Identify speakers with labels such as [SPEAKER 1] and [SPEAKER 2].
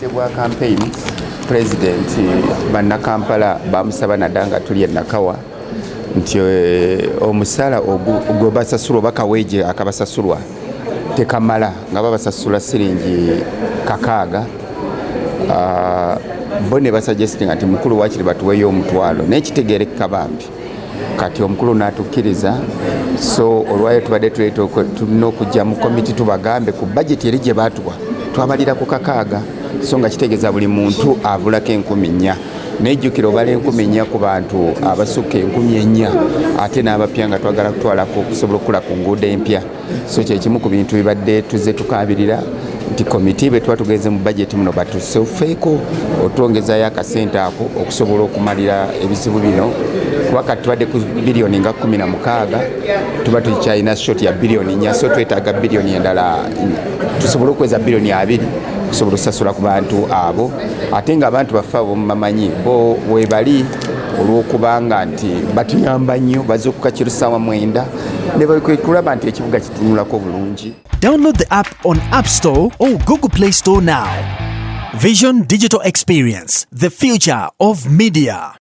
[SPEAKER 1] bwa campaign president bannakampala bamusaba nadanga tuli enakawa nti omusala ogwo basasulwa bakaweje akabasasulwa tekamala nga babasasula siringi kakaaga bone basuggesting ati mukulu wakiri batuweyo omutwalo n'ekitegeereka bambi kati omukulu n'atukkiriza so olwayo tubadde tulina okujja mu komiti tubagambe ku budget eri gye baatuwa twabalira ku kakaaga so nga kitegeeza buli muntu avulako 4,000 nejjukira obala 4,000 ku bantu abasukka 4,000 ate n'abapya nga twagala kutwalako okusobola okukula ku nguudo empya so kyekimu ku bintu bibadde tuzze tukabirira nti komiti bwe tuba tugeze mu budget muno batusofeeko otwongezayo akasente ako okusobola okumalira ebizibu bino kuba kati tubadde ku biliyoni nga 16 tuba tukyalina short ya biliyoni 4 so twetaaga biliyoni endala tusobole okweza biliyoni 2 okusobola okusasula ku bantu abo ate nga abantu baffe abo mubamanyi bo webali olw'okubanga nti batuyamba nnyo bazze okukakira ssaawa 9 ne bakulaba nti ekibuga kitunulako bulungi.
[SPEAKER 2] Download the app on App Store or Google Play Store now. Vision Digital Experience, the future of media.